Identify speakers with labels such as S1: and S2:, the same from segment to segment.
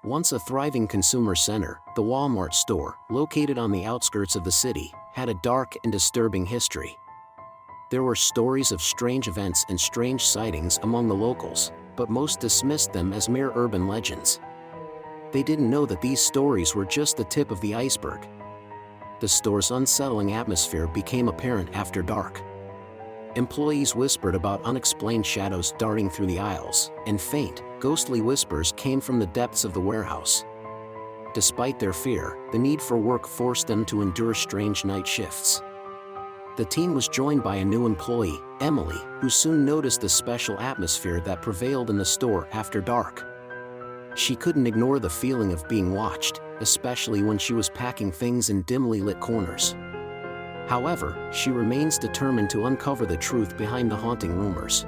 S1: Once a thriving consumer center, the Walmart store, located on the outskirts of the city, had a dark and disturbing history. There were stories of strange events and strange sightings among the locals, but most dismissed them as mere urban legends. They didn't know that these stories were just the tip of the iceberg. The store's unsettling atmosphere became apparent after dark. Employees whispered about unexplained shadows darting through the aisles, and faint, ghostly whispers came from the depths of the warehouse. Despite their fear, the need for work forced them to endure strange night shifts. The team was joined by a new employee, Emily, who soon noticed the special atmosphere that prevailed in the store after dark. She couldn't ignore the feeling of being watched, especially when she was packing things in dimly lit corners. However, she remains determined to uncover the truth behind the haunting rumors.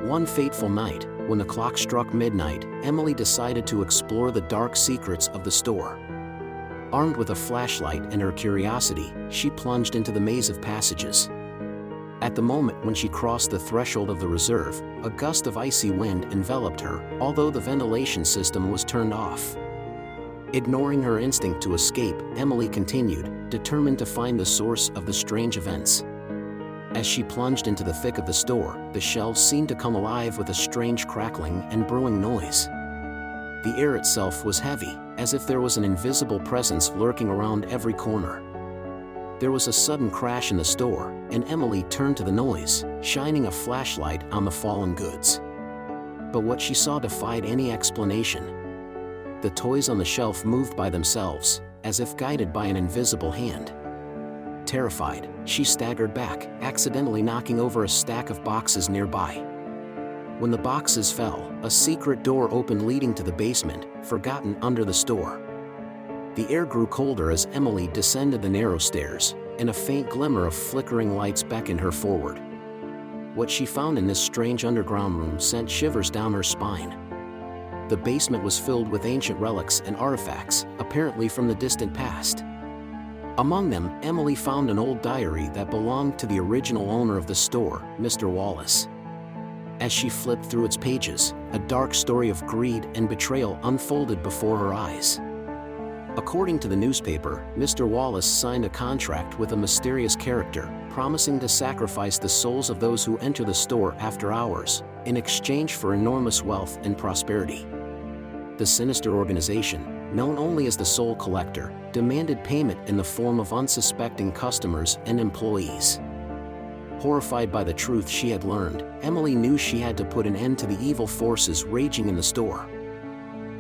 S1: One fateful night, when the clock struck midnight, Emily decided to explore the dark secrets of the store. Armed with a flashlight and her curiosity, she plunged into the maze of passages. At the moment when she crossed the threshold of the reserve, a gust of icy wind enveloped her, although the ventilation system was turned off. Ignoring her instinct to escape, Emily continued, determined to find the source of the strange events. As she plunged into the thick of the store, the shelves seemed to come alive with a strange crackling and brewing noise. The air itself was heavy, as if there was an invisible presence lurking around every corner. There was a sudden crash in the store, and Emily turned to the noise, shining a flashlight on the fallen goods. But what she saw defied any explanation. The toys on the shelf moved by themselves, as if guided by an invisible hand. Terrified, she staggered back, accidentally knocking over a stack of boxes nearby. When the boxes fell, a secret door opened leading to the basement, forgotten under the store. The air grew colder as Emily descended the narrow stairs, and a faint glimmer of flickering lights beckoned her forward. What she found in this strange underground room sent shivers down her spine. The basement was filled with ancient relics and artifacts, apparently from the distant past. Among them, Emily found an old diary that belonged to the original owner of the store, Mr. Wallace. As she flipped through its pages, a dark story of greed and betrayal unfolded before her eyes. According to the newspaper, Mr. Wallace signed a contract with a mysterious character, promising to sacrifice the souls of those who enter the store after hours, in exchange for enormous wealth and prosperity. The sinister organization, known only as the Soul Collector, demanded payment in the form of unsuspecting customers and employees. Horrified by the truth she had learned, Emily knew she had to put an end to the evil forces raging in the store.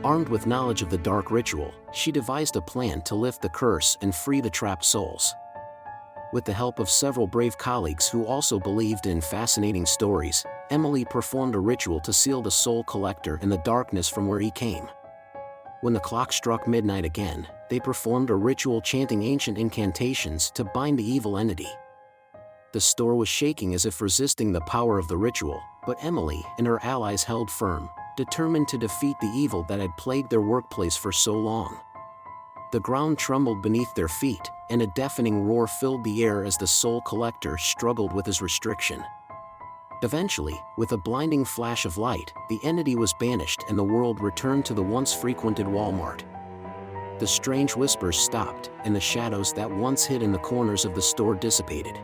S1: Armed with knowledge of the dark ritual, she devised a plan to lift the curse and free the trapped souls. With the help of several brave colleagues who also believed in fascinating stories, Emily performed a ritual to seal the Soul Collector in the darkness from where he came. When the clock struck midnight again, they performed a ritual chanting ancient incantations to bind the evil entity. The store was shaking as if resisting the power of the ritual, but Emily and her allies held firm, determined to defeat the evil that had plagued their workplace for so long. The ground trembled beneath their feet, and a deafening roar filled the air as the Soul Collector struggled with his restriction. Eventually, with a blinding flash of light, the entity was banished and the world returned to the once frequented Walmart. The strange whispers stopped, and the shadows that once hid in the corners of the store dissipated.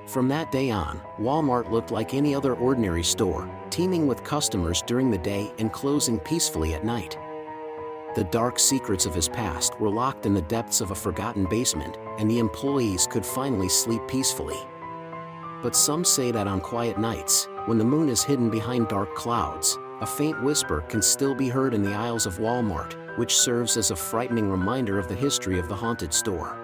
S1: From that day on, Walmart looked like any other ordinary store, teeming with customers during the day and closing peacefully at night. The dark secrets of his past were locked in the depths of a forgotten basement, and the employees could finally sleep peacefully. But some say that on quiet nights, when the moon is hidden behind dark clouds, a faint whisper can still be heard in the aisles of Walmart, which serves as a frightening reminder of the history of the haunted store.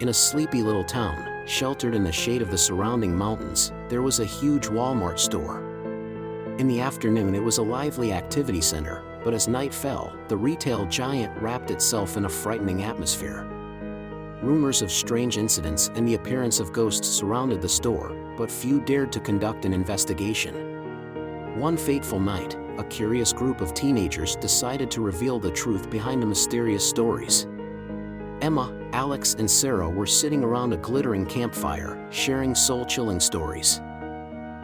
S1: In a sleepy little town, sheltered in the shade of the surrounding mountains, there was a huge Walmart store. In the afternoon it was a lively activity center, but as night fell, the retail giant wrapped itself in a frightening atmosphere. Rumors of strange incidents and the appearance of ghosts surrounded the store, but few dared to conduct an investigation. One fateful night, a curious group of teenagers decided to reveal the truth behind the mysterious stories. Emma, Alex, and Sarah were sitting around a glittering campfire, sharing soul-chilling stories.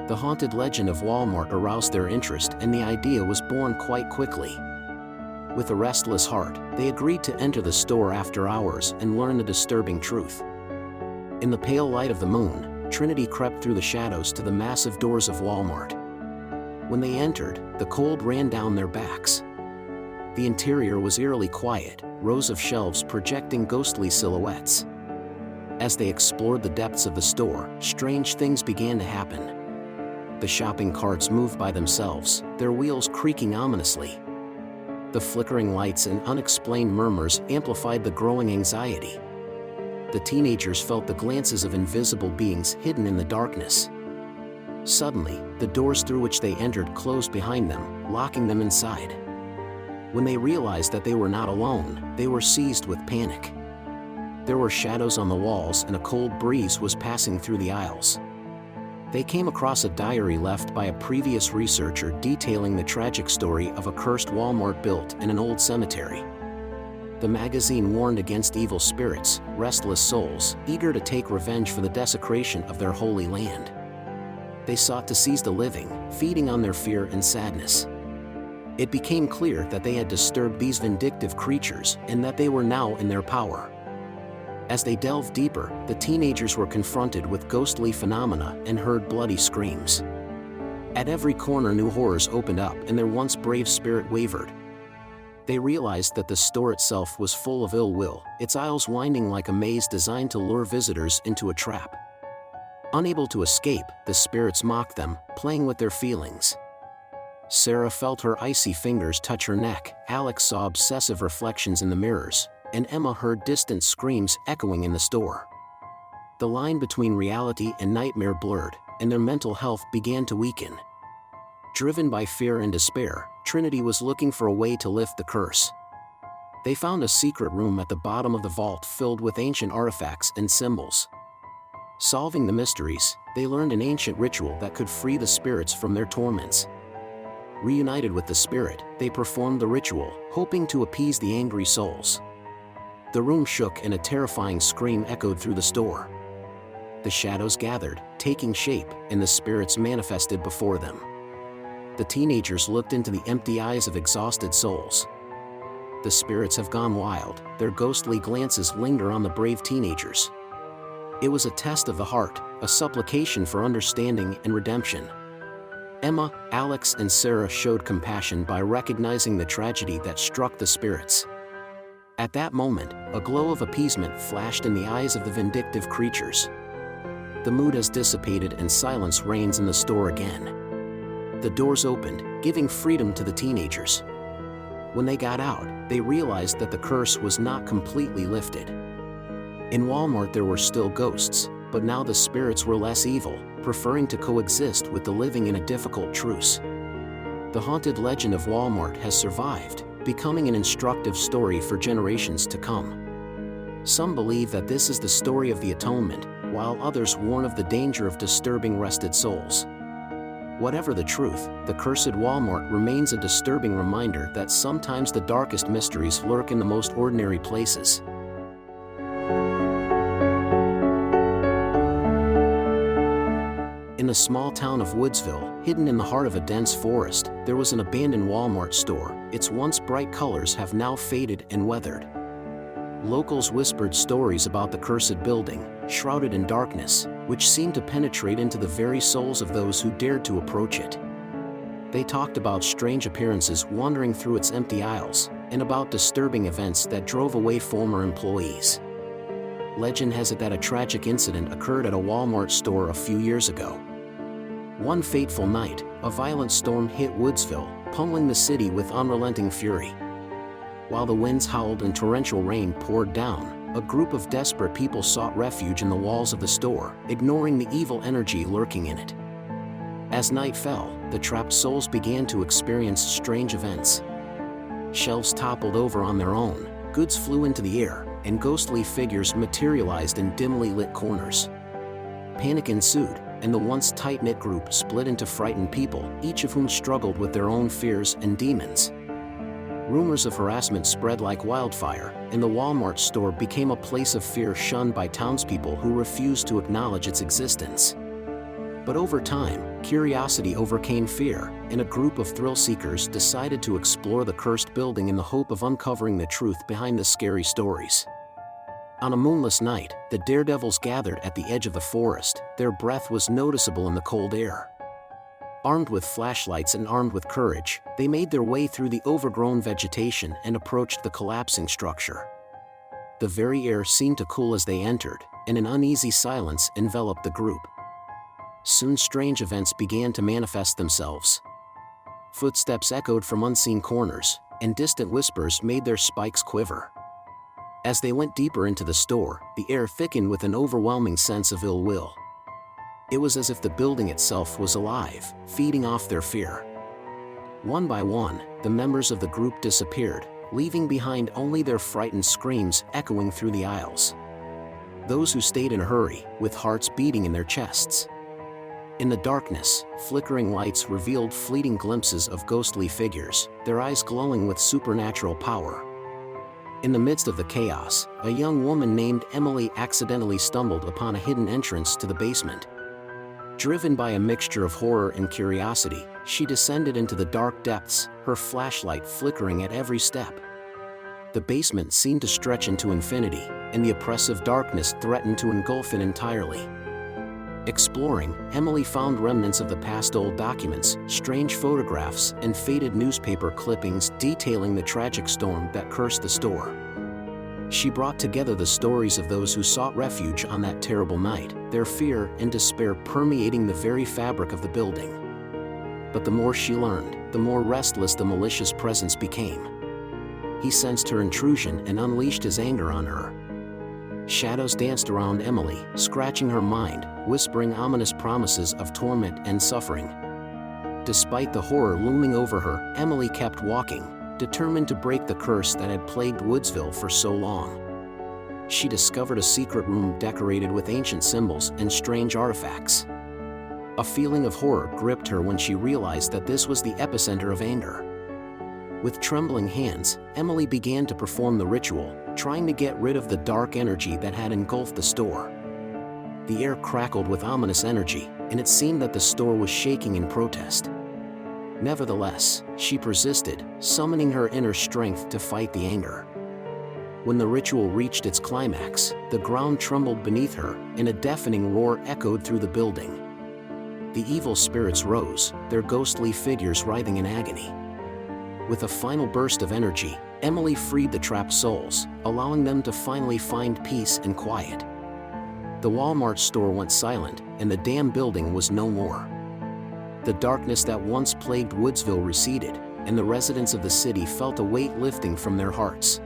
S1: The haunted legend of Walmart aroused their interest, and the idea was born quite quickly. With a restless heart, they agreed to enter the store after hours and learn the disturbing truth. In the pale light of the moon, Trinity crept through the shadows to the massive doors of Walmart. When they entered, the cold ran down their backs. The interior was eerily quiet, rows of shelves projecting ghostly silhouettes. As they explored the depths of the store, strange things began to happen. The shopping carts moved by themselves, their wheels creaking ominously. The flickering lights and unexplained murmurs amplified the growing anxiety. The teenagers felt the glances of invisible beings hidden in the darkness. Suddenly, the doors through which they entered closed behind them, locking them inside. When they realized that they were not alone, they were seized with panic. There were shadows on the walls and a cold breeze was passing through the aisles. They came across a diary left by a previous researcher detailing the tragic story of a cursed Walmart built in an old cemetery. The magazine warned against evil spirits, restless souls, eager to take revenge for the desecration of their holy land. They sought to seize the living, feeding on their fear and sadness. It became clear that they had disturbed these vindictive creatures and that they were now in their power. As they delved deeper, the teenagers were confronted with ghostly phenomena and heard bloody screams. At every corner, new horrors opened up and their once brave spirit wavered. They realized that the store itself was full of ill will, its aisles winding like a maze designed to lure visitors into a trap. Unable to escape, the spirits mocked them, playing with their feelings. Sarah felt her icy fingers touch her neck, Alex saw obsessive reflections in the mirrors, and Emma heard distant screams echoing in the store. The line between reality and nightmare blurred, and their mental health began to weaken. Driven by fear and despair, Trinity was looking for a way to lift the curse. They found a secret room at the bottom of the vault filled with ancient artifacts and symbols. Solving the mysteries, they learned an ancient ritual that could free the spirits from their torments. Reunited with the spirit, they performed the ritual, hoping to appease the angry souls. The room shook and a terrifying scream echoed through the store. The shadows gathered, taking shape, and the spirits manifested before them. The teenagers looked into the empty eyes of exhausted souls. The spirits have gone wild, their ghostly glances linger on the brave teenagers. It was a test of the heart, a supplication for understanding and redemption. Emma, Alex, and Sarah showed compassion by recognizing the tragedy that struck the spirits. At that moment, a glow of appeasement flashed in the eyes of the vindictive creatures. The mood has dissipated and silence reigns in the store again. The doors opened, giving freedom to the teenagers. When they got out, they realized that the curse was not completely lifted. In Walmart there were still ghosts, but now the spirits were less evil, preferring to coexist with the living in a difficult truce. The haunted legend of Walmart has survived, becoming an instructive story for generations to come. Some believe that this is the story of the atonement, while others warn of the danger of disturbing rested souls. Whatever the truth, the cursed Walmart remains a disturbing reminder that sometimes the darkest mysteries lurk in the most ordinary places. In the small town of Woodsville, hidden in the heart of a dense forest, there was an abandoned Walmart store. Its once bright colors have now faded and weathered. Locals whispered stories about the cursed building, shrouded in darkness, which seemed to penetrate into the very souls of those who dared to approach it. They talked about strange appearances wandering through its empty aisles, and about disturbing events that drove away former employees. Legend has it that a tragic incident occurred at a Walmart store a few years ago. One fateful night, a violent storm hit Woodsville, pummeling the city with unrelenting fury. While the winds howled and torrential rain poured down, a group of desperate people sought refuge in the walls of the store, ignoring the evil energy lurking in it. As night fell, the trapped souls began to experience strange events. Shelves toppled over on their own, goods flew into the air, and ghostly figures materialized in dimly lit corners. Panic ensued, and the once tight-knit group split into frightened people, each of whom struggled with their own fears and demons. Rumors of harassment spread like wildfire, and the Walmart store became a place of fear shunned by townspeople who refused to acknowledge its existence. But over time, curiosity overcame fear, and a group of thrill-seekers decided to explore the cursed building in the hope of uncovering the truth behind the scary stories. On a moonless night, the daredevils gathered at the edge of the forest. Their breath was noticeable in the cold air. Armed with flashlights and armed with courage, they made their way through the overgrown vegetation and approached the collapsing structure. The very air seemed to cool as they entered, and an uneasy silence enveloped the group. Soon strange events began to manifest themselves. Footsteps echoed from unseen corners, and distant whispers made their spikes quiver. As they went deeper into the store, the air thickened with an overwhelming sense of ill will. It was as if the building itself was alive, feeding off their fear. One by one, the members of the group disappeared, leaving behind only their frightened screams echoing through the aisles. Those who stayed in a hurry, with hearts beating in their chests. In the darkness, flickering lights revealed fleeting glimpses of ghostly figures, their eyes glowing with supernatural power. In the midst of the chaos, a young woman named Emily accidentally stumbled upon a hidden entrance to the basement. Driven by a mixture of horror and curiosity, she descended into the dark depths, her flashlight flickering at every step. The basement seemed to stretch into infinity, and the oppressive darkness threatened to engulf it entirely. Exploring, Emily found remnants of the past old documents, strange photographs, and faded newspaper clippings detailing the tragic storm that cursed the store. She brought together the stories of those who sought refuge on that terrible night, their fear and despair permeating the very fabric of the building. But the more she learned, the more restless the malicious presence became. He sensed her intrusion and unleashed his anger on her. Shadows danced around Emily, scratching her mind, whispering ominous promises of torment and suffering. Despite the horror looming over her, Emily kept walking, determined to break the curse that had plagued Woodsville for so long. She discovered a secret room decorated with ancient symbols and strange artifacts. A feeling of horror gripped her when she realized that this was the epicenter of anger. With trembling hands, Emily began to perform the ritual, trying to get rid of the dark energy that had engulfed the store. The air crackled with ominous energy, and it seemed that the store was shaking in protest. Nevertheless, she persisted, summoning her inner strength to fight the anger. When the ritual reached its climax, the ground trembled beneath her, and a deafening roar echoed through the building. The evil spirits rose, their ghostly figures writhing in agony. With a final burst of energy, Emily freed the trapped souls, allowing them to finally find peace and quiet. The Walmart store went silent, and the damn building was no more. The darkness that once plagued Woodsville receded, and the residents of the city felt a weight lifting from their hearts.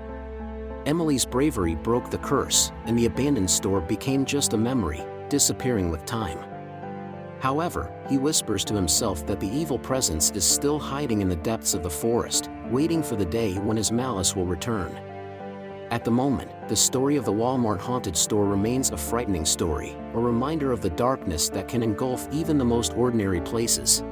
S1: Emily's bravery broke the curse, and the abandoned store became just a memory, disappearing with time. However, he whispers to himself that the evil presence is still hiding in the depths of the forest, waiting for the day when his malice will return. At the moment, the story of the Walmart haunted store remains a frightening story, a reminder of the darkness that can engulf even the most ordinary places.